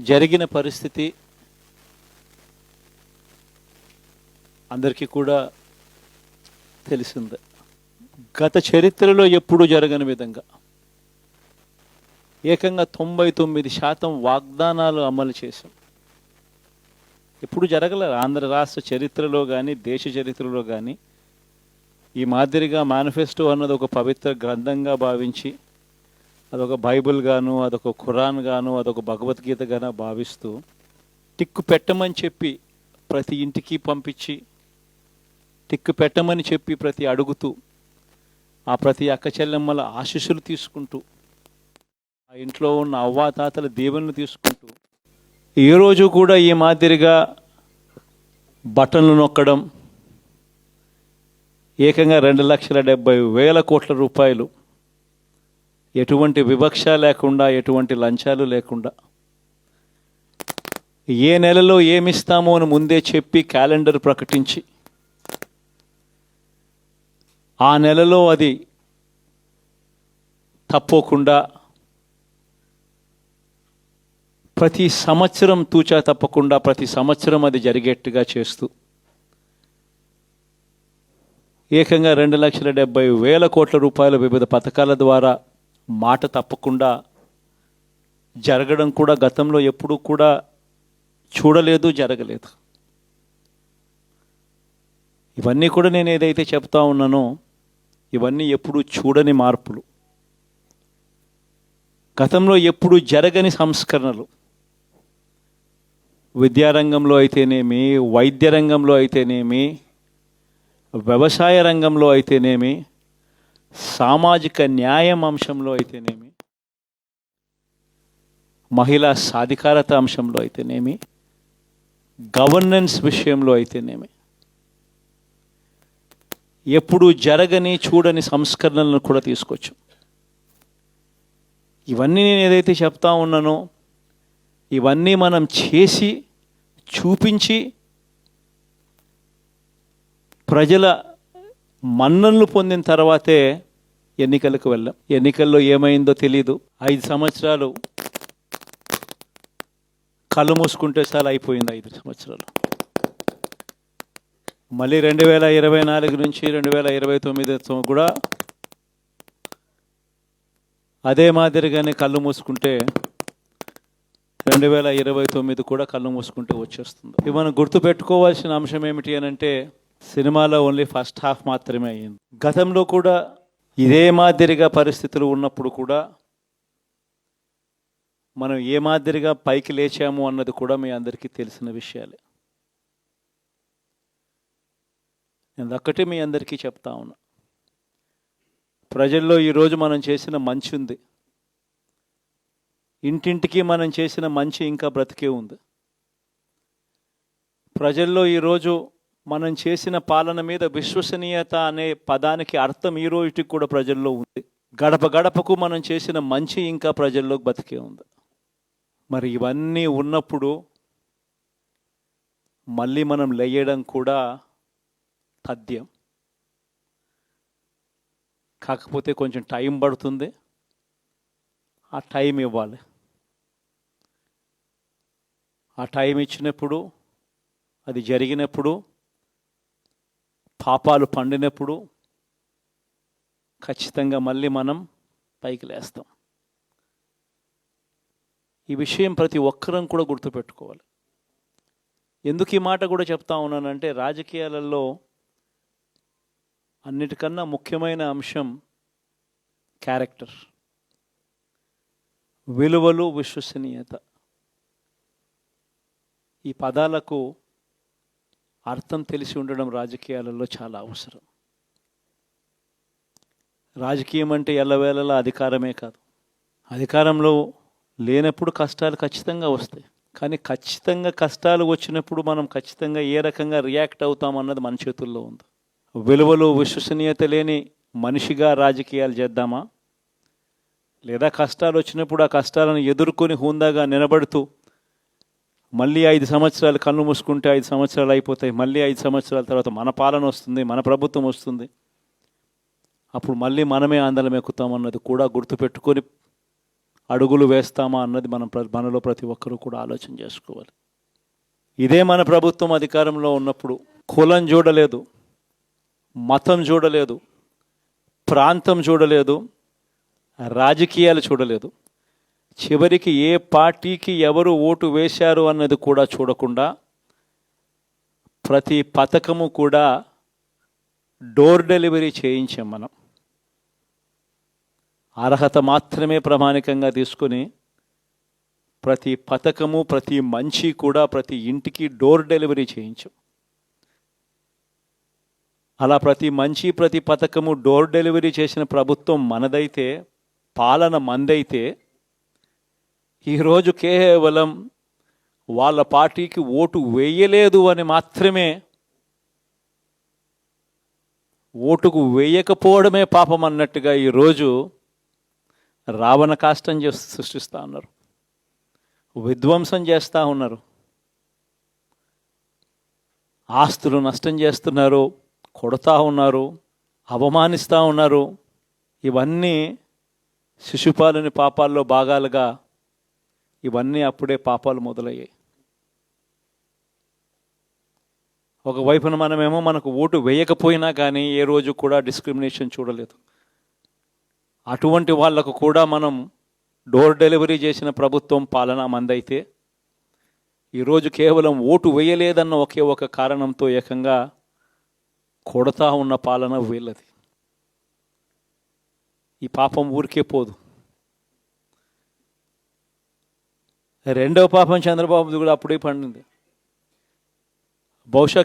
జరిగిన పరిస్థితి అందరికీ కూడా తెలిసిందే. గత చరిత్రలో ఎప్పుడూ జరగని విధంగా ఏకంగా 99% వాగ్దానాలు అమలు చేశాం. ఎప్పుడు జరగలేదు ఆంధ్ర రాష్ట్ర చరిత్రలో కానీ దేశ చరిత్రలో కానీ. ఈ మాదిరిగా మేనిఫెస్టో అన్నది ఒక పవిత్ర గ్రంథంగా భావించి అదొక బైబిల్ గాను, అదొక ఖురాన్ గాను, అదొక భగవద్గీత గాను భావిస్తూ టిక్కు పెట్టమని చెప్పి ప్రతి ఇంటికి పంపించి, టిక్కు పెట్టమని చెప్పి ప్రతి అడుగుతూ, ఆ ప్రతి అక్క చెల్లెమ్మల ఆశీస్సులు తీసుకుంటూ, ఆ ఇంట్లో ఉన్న అవ్వాతాతల దీవెనలు తీసుకుంటూ, ఏ రోజు కూడా ఈ మాదిరిగా బటన్లు నొక్కడం, ఏకంగా 2,70,000 కోట్ల రూపాయలు ఎటువంటి వివక్ష లేకుండా, ఎటువంటి లంచాలు లేకుండా, ఏ నెలలో ఏమిస్తామో అని ముందే చెప్పి క్యాలెండర్ ప్రకటించి, ఆ నెలలో అది తప్పకుండా ప్రతి సంవత్సరం తూచా తప్పకుండా ప్రతి సంవత్సరం అది జరిగేట్టుగా చేస్తూ ఏకంగా 2,70,000 కోట్ల రూపాయల వివిధ పథకాల ద్వారా మాట తప్పకుండా జరగడం కూడా గతంలో ఎప్పుడూ కూడా చూడలేదు, జరగలేదు. ఇవన్నీ కూడా నేను ఏదైతే చెప్తా ఉన్నానో ఇవన్నీ ఎప్పుడూ చూడని మార్పులు, గతంలో ఎప్పుడూ జరగని సంస్కరణలు. విద్యారంగంలో అయితేనేమి, వైద్య రంగంలో అయితేనేమి, వ్యవసాయ రంగంలో అయితేనేమి, సామాజిక న్యాయం అంశంలో అయితేనేమి, మహిళా సాధికారత అంశంలో అయితేనేమి, గవర్నెన్స్ విషయంలో అయితేనేమి ఎప్పుడు జరగని చూడని సంస్కరణలను కూడా తీసుకొచ్చాం. ఇవన్నీ నేను ఏదైతే చెప్తా ఉన్నానో ఇవన్నీ మనం చేసి చూపించి ప్రజల మన్ననలు పొందిన తర్వాతే ఎన్నికలకు వెళ్ళాం. ఎన్నికల్లో ఏమైందో తెలీదు. 5 సంవత్సరాలు కళ్ళు మూసుకుంటే చాలా అయిపోయింది. 5 సంవత్సరాలు మళ్ళీ 2024 నుంచి 2029 కూడా అదే మాదిరిగానే కళ్ళు మూసుకుంటే 2029 కూడా కళ్ళు మూసుకుంటూ వచ్చేస్తుంది. ఇవి మనం గుర్తుపెట్టుకోవాల్సిన అంశం ఏమిటి అని అంటే, సినిమాలో ఓన్లీ ఫస్ట్ హాఫ్ మాత్రమే అయ్యింది. గతంలో కూడా ఇదే మాదిరిగా పరిస్థితులు ఉన్నప్పుడు కూడా మనం ఏ మాదిరిగా పైకి లేచాము అన్నది కూడా మీ అందరికీ తెలిసిన విషయాలే. నేను ఒక్కటే మీ అందరికీ చెప్తా ఉన్నా, ప్రజల్లో ఈరోజు మనం చేసిన మంచి ఉంది. ఇంటింటికి మనం చేసిన మంచి ఇంకా బ్రతికే ఉంది. ప్రజల్లో ఈరోజు మనం చేసిన పాలన మీద విశ్వసనీయత అనే పదానికి అర్థం ఈ రోజుకి కూడా ప్రజల్లో ఉంది. గడప గడపకు మనం చేసిన మంచి ఇంకా ప్రజల్లో బతికే ఉంది. మరి ఇవన్నీ ఉన్నప్పుడు మళ్ళీ మనం లేయడం కూడా తథ్యం. కాకపోతే కొంచెం టైం పడుతుంది. ఆ టైం ఇవ్వాలి. ఆ టైం ఇచ్చినప్పుడు, అది జరిగినప్పుడు, పాపాలు పండినప్పుడు ఖచ్చితంగా మళ్ళీ మనం పైకి లేస్తాం. ఈ విషయం ప్రతి ఒక్కరం కూడా గుర్తుపెట్టుకోవాలి. ఎందుకు ఈ మాట కూడా చెప్తా ఉన్నానంటే, రాజకీయాలలో అన్నిటికన్నా ముఖ్యమైన అంశం క్యారెక్టర్, విలువలు, విశ్వసనీయత. ఈ పదాలకు అర్థం తెలిసి ఉండడం రాజకీయాలలో చాలా అవసరం. రాజకీయం అంటే ఎల్లవేళలా అధికారమే కాదు. అధికారంలో లేనప్పుడు కష్టాలు ఖచ్చితంగా వస్తాయి. కానీ ఖచ్చితంగా కష్టాలు వచ్చినప్పుడు మనం ఖచ్చితంగా ఏ రకంగా రియాక్ట్ అవుతామన్నది మన చేతుల్లో ఉంది. విలువలు, విశ్వసనీయత లేని మనిషిగా రాజకీయాలు చేద్దామా, లేదా కష్టాలు వచ్చినప్పుడు ఆ కష్టాలను ఎదుర్కొని హుందాగా నిలబడుతూ మళ్ళీ 5 సంవత్సరాలు కళ్ళు మూసుకుంటే 5 సంవత్సరాలు అయిపోతాయి, మళ్ళీ 5 సంవత్సరాల తర్వాత మన పాలన వస్తుంది, మన ప్రభుత్వం వస్తుంది, అప్పుడు మళ్ళీ మనమే ఆందోళన ఎక్కుతామన్నది కూడా గుర్తుపెట్టుకొని అడుగులు వేస్తామా అన్నది మనలో ప్రతి ఒక్కరూ కూడా ఆలోచన చేసుకోవాలి. ఇదే మన ప్రభుత్వం అధికారంలో ఉన్నప్పుడు కులం చూడలేదు, మతం చూడలేదు, ప్రాంతం చూడలేదు, రాజకీయాలు చూడలేదు. చివరికి ఏ పార్టీకి ఎవరు ఓటు వేశారు అన్నది కూడా చూడకుండా ప్రతి పథకము కూడా డోర్ డెలివరీ చేయించాం మనం. అర్హత మాత్రమే ప్రామాణికంగా తీసుకొని ప్రతి పథకము, ప్రతి మంచి కూడా ప్రతి ఇంటికి డోర్ డెలివరీ చేయించాం. అలా ప్రతి మంచి, ప్రతి పథకము డోర్ డెలివరీ చేసిన ప్రభుత్వం మనదైతే, పాలన మందైతే, ఈరోజు కేవలం వాళ్ళ పార్టీకి ఓటు వేయలేదు అని మాత్రమే, ఓటుకు వేయకపోవడమే పాపం అన్నట్టుగా ఈరోజు రావణ కాష్టం సృష్టిస్తూ ఉన్నారు, విధ్వంసం చేస్తూ ఉన్నారు, ఆస్తులు నష్టం చేస్తున్నారు, కొడతా ఉన్నారు, అవమానిస్తూ ఉన్నారు. ఇవన్నీ శిశుపాలుని పాపాల్లో భాగాలుగా ఇవన్నీ అప్పుడే పాపాలు మొదలయ్యాయి. ఒకవైపున మనమేమో మనకు ఓటు వేయకపోయినా కానీ ఏ రోజు కూడా డిస్క్రిమినేషన్ చూడలేదు. అటువంటి వాళ్లకు కూడా మనం డోర్ డెలివరీ చేసిన ప్రభుత్వం పాలన మందైతే, ఈరోజు కేవలం ఓటు వేయలేదన్న ఒకే ఒక కారణంతో ఏకంగా కొడతా ఉన్న పాలన వీళ్ళది. ఈ పాపం ఊరికే పోదు. రెండవ పాపం చంద్రబాబుది కూడా అప్పుడే పండింది. బహుశా